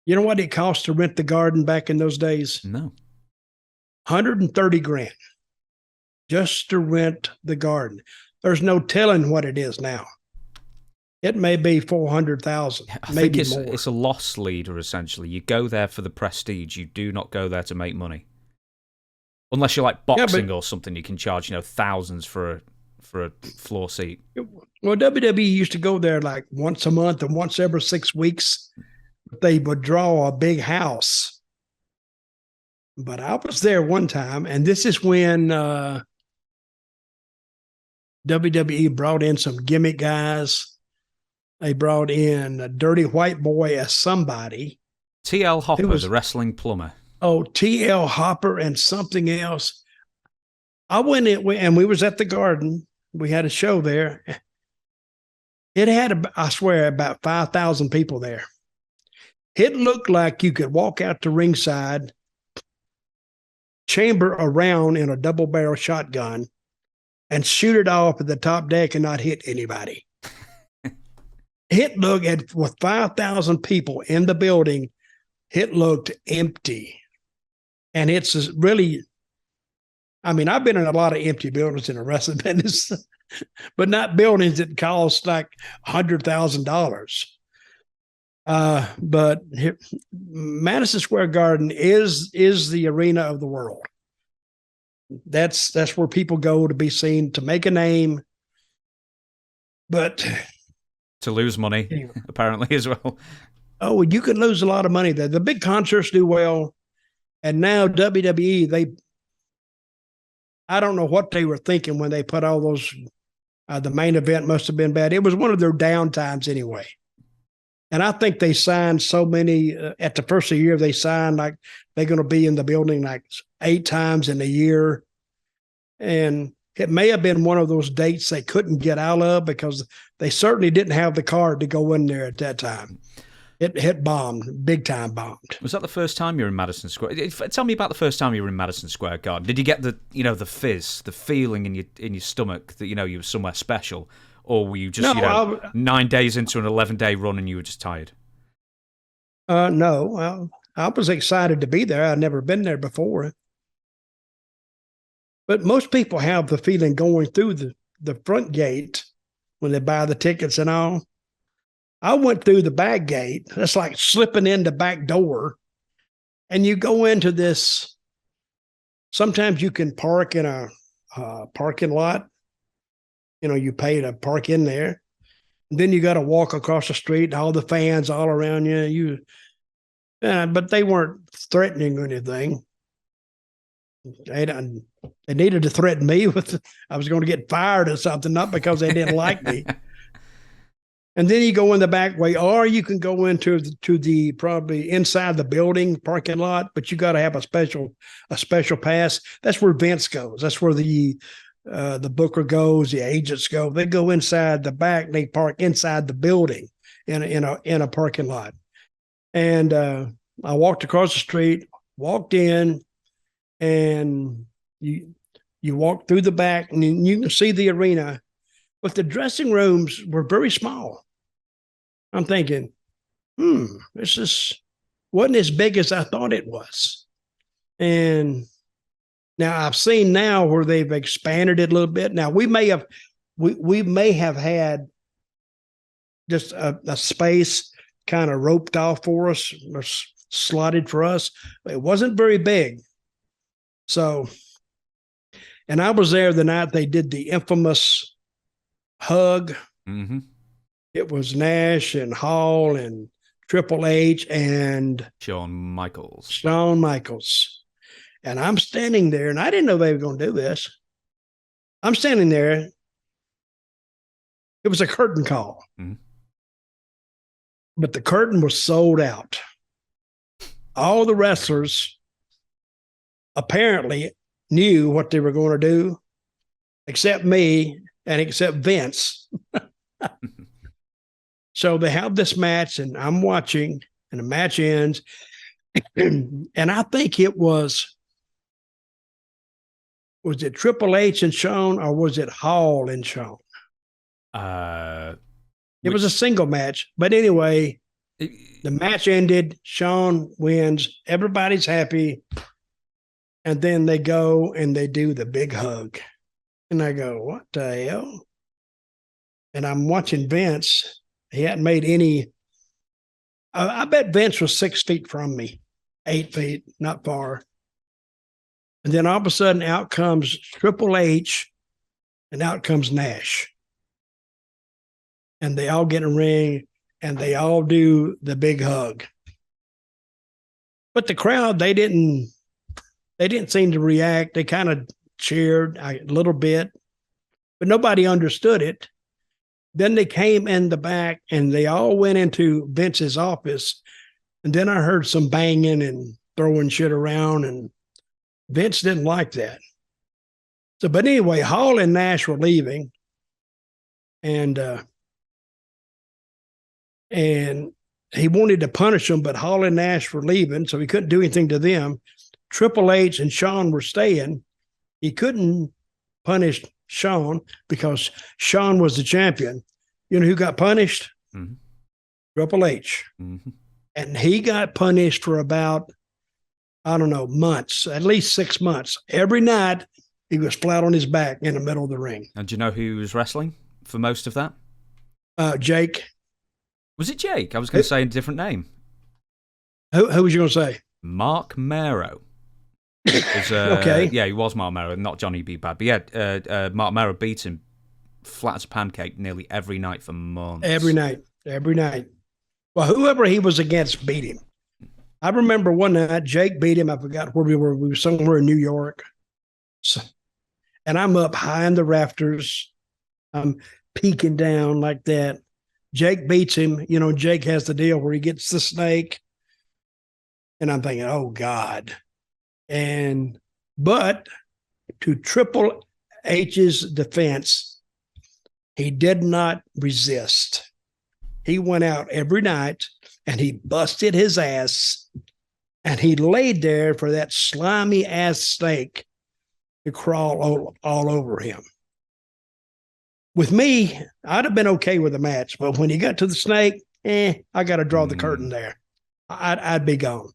You know what it cost to rent the Garden back in those days? No. 130 grand just to rent the Garden. There's no telling what it is now. It may be 400,000, maybe more. It's a loss leader, essentially. You go there for the prestige. You do not go there to make money. Unless you're like boxing or something, you can charge, thousands for a floor seat. Well, WWE used to go there like once a month and once every 6 weeks. They would draw a big house. But I was there one time, and this is when WWE brought in some gimmick guys. They brought in a Dirty White Boy as somebody. T.L. Hopper, the wrestling plumber. Oh, T.L. Hopper and something else. I went in, and we was at the Garden. We had a show there. It had, I swear, about 5,000 people there. It looked like you could walk out to ringside, chamber around in a double-barrel shotgun, and shoot it off at the top deck and not hit anybody. It looked at, with 5,000 people in the building, it looked empty. And it's really, I mean, I've been in a lot of empty buildings in the wrestling business, but not buildings that cost like $100,000. But Madison Square Garden is the arena of the world. That's where people go to be seen, to make a name. But to lose money, anyway. Apparently, as well. Oh, you can lose a lot of money there. The big concerts do well. And now WWE, I don't know what they were thinking when they put all those, the main event must have been bad. It was one of their down times anyway. And I think they signed so many, at the first of the year, they signed like they're going to be in the building like 8 times in a year. And it may have been one of those dates they couldn't get out of because they certainly didn't have the card to go in there at that time. It bombed, big time bombed. Was that the first time you were in Madison Square? Tell me about the first time you were in Madison Square Garden. Did you get the fizz, the feeling in your stomach that you were somewhere special, or were you just 9 days into an 11-day run and you were just tired? No, I was excited to be there. I'd never been there before. But most people have the feeling going through the front gate when they buy the tickets and all. I went through the back gate. That's like slipping in the back door. And you go into this. Sometimes you can park in a parking lot. You pay to park in there. And then you got to walk across the street, all the fans all around you. But they weren't threatening or anything. They needed to threaten me with I was going to get fired or something, not because they didn't like me. And then you go in the back way, or you can go into the probably inside the building parking lot, but you got to have a special pass. That's where Vince goes. That's where the booker goes, the agents go. They go inside the back. They park inside the building in a parking lot. And I walked across the street, walked in, and you walk through the back, and you can see the arena, but the dressing rooms were very small. I'm thinking, this wasn't as big as I thought it was. And now I've seen now where they've expanded it a little bit. Now we may have had just a space kind of roped off for us or slotted for us. It wasn't very big. So, and I was there the night they did the infamous hug. Mm-hmm. It was Nash and Hall and Triple H and Shawn Michaels. And I'm standing there, and I didn't know they were going to do this. I'm standing there. It was a curtain call. Mm-hmm. But the curtain was sold out. All the wrestlers apparently knew what they were going to do, except me and except Vince. So they have this match, and I'm watching, and the match ends. And I think it was it Triple H and Shawn, or was it Hall and Shawn? It was a single match. But anyway, The match ended. Sean wins. Everybody's happy. And then they go and they do the big hug. And I go, what the hell? And I'm watching Vince. He hadn't made any. I bet Vince was 6 feet from me, 8 feet, not far. And then all of a sudden out comes Triple H and out comes Nash. And they all get in a ring and they all do the big hug. But the crowd, they didn't seem to react. They kind of cheered a little bit, but nobody understood it. Then they came in the back and they all went into Vince's office. And then I heard some banging and throwing shit around, and Vince didn't like that. So, but anyway, Hall and Nash were leaving, and he wanted to punish them, but Hall and Nash were leaving, so he couldn't do anything to them. Triple H and Shawn were staying. He couldn't punish Shawn because Shawn was the champion. You know who got punished? Mm-hmm. Triple H. Mm-hmm. And he got punished for about, I don't know, months, at least 6 months. Every night he was flat on his back in the middle of the ring. And do you know who was wrestling for most of that? Jake. Was it Jake? I was going to say a different name. Who was you going to say? Mark Mero. Okay. Yeah, he was Mark Mero, not Johnny B. Bad. But yeah, Mark Mero beat him flat as a pancake nearly every night for months. Every night. Well, whoever he was against beat him. I remember one night Jake beat him. I forgot where we were. We were somewhere in New York. So, and I'm up high in the rafters. I'm peeking down like that. Jake beats him. You know, Jake has the deal where he gets the snake. And I'm thinking, oh, God. But to Triple H's defense, he did not resist. He went out every night and he busted his ass and he laid there for that slimy ass snake to crawl all over him. With me, I'd have been okay with the match, but when he got to the snake, I got to draw the curtain there. I'd be gone.